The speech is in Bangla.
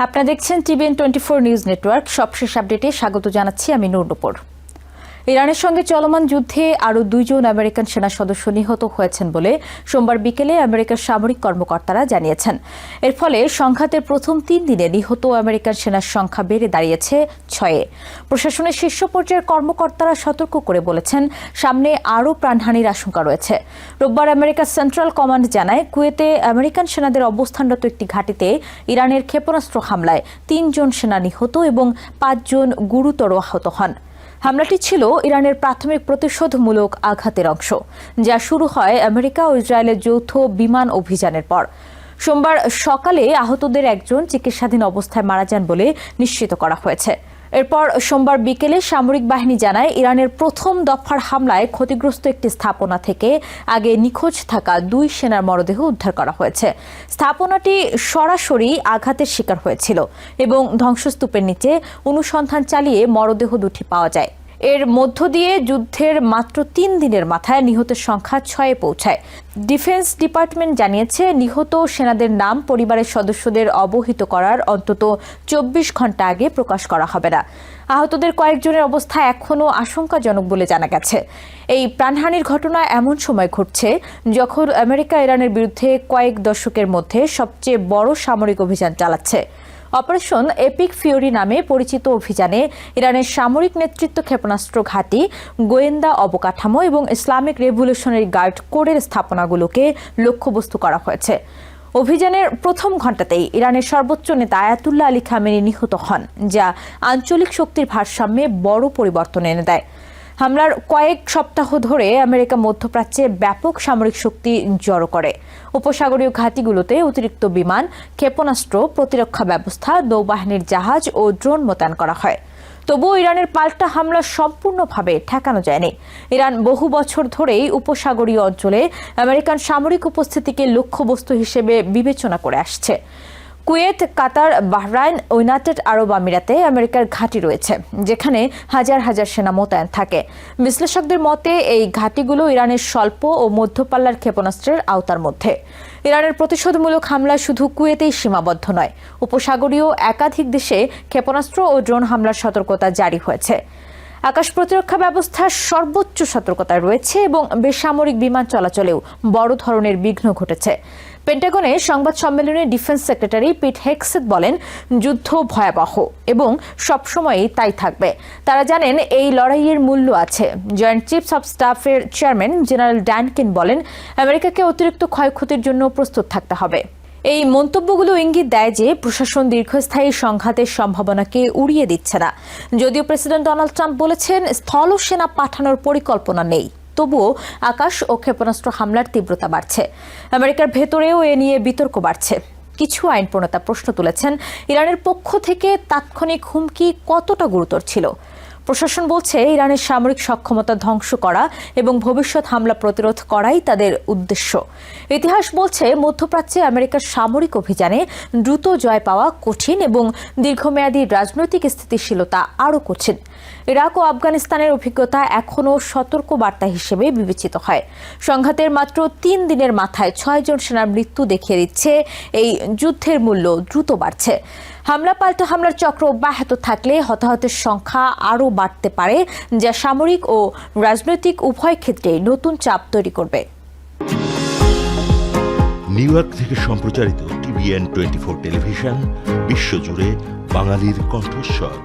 আপনারা দেখছেন টিভিএন 24 নিউজ নেটওয়ার্ক। সবশেষ আপডেটে স্বাগত জানাচ্ছি আমি নূর। ইরানের সঙ্গে চলমান যুদ্ধে আরও 2 জন আমেরিকান সেনা সদস্য নিহত হয়েছেন বলে সোমবার বিকেলে আমেরিকার সামরিক কর্মকর্তারা জানিয়েছেন। এর ফলে সংঘাতের প্রথম 3 দিনে নিহত আমেরিকান সেনার সংখ্যা বেড়ে দাঁড়িয়েছে 6-এ। প্রশাসনের শীর্ষ পর্যায়ের কর্মকর্তারা সতর্ক করে বলেছেন, সামনে আরও প্রাণহানির আশঙ্কা রয়েছে। রোববার আমেরিকার সেন্ট্রাল কমান্ড জানায়, কুয়েতে আমেরিকান সেনাদের অবস্থানরত একটি ঘাঁটিতে ইরানের ক্ষেপণাস্ত্র হামলায় 3 জন সেনা নিহত এবং 5 জন গুরুতর আহত হন। হামলাটি ছিল ইরানের প্রাথমিক প্রতিশোধমূলক আঘাতের অংশ, যা শুরু হয় আমেরিকা ও ইসরায়েলের যৌথ বিমান অভিযানের পর। সোমবার সকালে আহতদের একজন চিকিৎসাধীন অবস্থায় মারা যান বলে নিশ্চিত করা হয়েছে। এরপর সোমবার বিকেলে সামরিক বাহিনী জানায়, ইরানের প্রথম দফার হামলায় ক্ষতিগ্রস্ত একটি স্থাপনা থেকে আগে নিখোঁজ থাকা 2 সেনার মরদেহ উদ্ধার করা হয়েছে। স্থাপনাটি সরাসরি আঘাতের শিকার হয়েছিল এবং ধ্বংসস্তূপের নিচে অনুসন্ধান চালিয়ে মরদেহ দুটি পাওয়া যায়। এর মধ্য দিয়ে যুদ্ধের মাত্র 3 দিনের মাথায় নিহতের সংখ্যা 6-এ পৌঁছায়। ডিফেন্স ডিপার্টমেন্ট জানিয়েছে, নিহত সেনাদের নাম পরিবারের সদস্যদের অবহিত করার অন্তত 24 ঘন্টা আগে প্রকাশ করা হবে না। আহতদের কয়েকজনের অবস্থা এখনও আশঙ্কাজনক বলে জানা গেছে। এই প্রাণহানির ঘটনা এমন সময় ঘটছে যখন আমেরিকা ইরানের বিরুদ্ধে কয়েক দশকের মধ্যে সবচেয়ে বড় সামরিক অভিযান চালাচ্ছে। অপারেশন এপিক ফিউরি নামে পরিচিত অভিযানে ইরানের সামরিক নেতৃত্ব, ক্ষেপণাস্ত্র ঘাঁটি, গোয়েন্দা অবকাঠামো এবং ইসলামিক রেভলিউশনারি গার্ড কোরের স্থাপনাগুলোকে লক্ষ্যবস্তু করা হয়েছে। অভিযানের প্রথম ঘণ্টাতেই ইরানের সর্বোচ্চ নেতা আয়াতুল্লাহ আলী খামেনি নিহত হন, যা আঞ্চলিক শক্তির ভারসাম্যে বড় পরিবর্তন এনে দেয়। হামলার কয়েক সপ্তাহ ধরে আমেরিকা মধ্যপ্রাচ্যে ব্যাপক সামরিক শক্তি জড়ো করে। উপসাগরীয় ঘাঁটিগুলোতে অতিরিক্ত বিমান, ক্ষেপণাস্ত্র, প্রতিরক্ষা ব্যবস্থা, নৌবাহিনীর জাহাজ ও ড্রোন মোতায়েন করা হয়। তবুও ইরানের পাল্টা হামলা সম্পূর্ণভাবে ঠেকানো যায়নি। ইরান বহু বছর ধরেই উপসাগরীয় অঞ্চলে আমেরিকান সামরিক উপস্থিতিকে লক্ষ্যবস্তু হিসেবে বিবেচনা করে আসছে। কুয়েত, কাতার, বাহরাইন ও ইউনাইটেড আরব আমিরাতে আমেরিকার ঘাঁটি রয়েছে, যেখানে হাজার হাজার সেনা মোতায়েন থাকে। বিশ্লেষকদের মতে এই ঘাঁটিগুলো ইরানের স্বল্প ও মধ্যপাল্লার ক্ষেপণাস্ত্রের আওতার মধ্যে। ইরানের প্রতিশোধমূলক হামলা শুধু কুয়েতেই সীমাবদ্ধ নয়, উপসাগরীয় একাধিক দেশে ক্ষেপণাস্ত্র ও ড্রোন হামলার সতর্কতা জারি হয়েছে। আকাশ প্রতিরক্ষা ব্যবস্থার সর্বোচ্চ সতর্কতায় রয়েছে এবং বেসামরিক বিমান চলাচলেও বড় ধরনের বিঘ্ন ঘটেছে। পেন্টাগনে সংবাদ সম্মেলনে ডিফেন্স সেক্রেটারি পিট হেগসেথ বলেন, যুদ্ধ ভয়াবহ এবং সবসময়ই তাই থাকবে। তারা জানেন এই লড়াইয়ের মূল্য আছে। জয়েন্ট চিফস অব স্টাফের চেয়ারম্যান জেনারেল ডানকেন বলেন, আমেরিকাকে অতিরিক্ত ক্ষয়ক্ষতির জন্য প্রস্তুত থাকতে হবে। এই মন্তব্যগুলো ইঙ্গিত দেয় যে প্রশাসন দীর্ঘস্থায়ী সংঘাতের সম্ভাবনাকে উড়িয়ে দিচ্ছে না। যদিও প্রেসিডেন্ট ডোনাল্ড ট্রাম্প বলেছেন, স্থল সেনা পাঠানোর পরিকল্পনা নেই, তবুও আকাশ ও ক্ষেপণাস্ত্র হামলার তীব্রতা বাড়ছে। আমেরিকার ভেতরেও এ নিয়ে বিতর্ক বাড়ছে। কিছু আইন প্রণেতা প্রশ্ন তুলেছেন, ইরানের পক্ষ থেকে তাৎক্ষণিক হুমকি কতটা গুরুতর ছিল। প্রশাসন বলছে, ইরানের সামরিক সক্ষমতা ধ্বংস করা এবং ভবিষ্যৎ হামলা প্রতিরোধ করাই তাদের উদ্দেশ্য। ইতিহাস বলছে, মধ্যপ্রাচ্যে আমেরিকার সামরিক অভিযানে দ্রুত জয় পাওয়া কঠিন এবং দীর্ঘমেয়াদী রাজনৈতিক স্থিতিশীলতা আরও কঠিন। ইরাক ও আফগানিস্তানের অভিজ্ঞতা এখনও সতর্ক বার্তা হিসেবে বিবেচিত হয়। সংঘাতের মাত্র 3 দিনের মাথায় 6 জন সেনার মৃত্যু দেখিয়ে দিচ্ছে এই যুদ্ধের মূল্য দ্রুত বাড়ছে। হামলা পাল্টা হামলার চক্র অব্যাহত থাকলে হতাহতের সংখ্যা আরও বাড়তে পারে, যা সামরিক ও রাজনৈতিক উভয় ক্ষেত্রে নতুন চাপ তৈরি করবে। নিউ ইয়র্ক থেকে সম্প্রচারিত টিভিএন 24 টেলিভিশন বিশ্বজুড়ে বাঙালির কণ্ঠস্বর।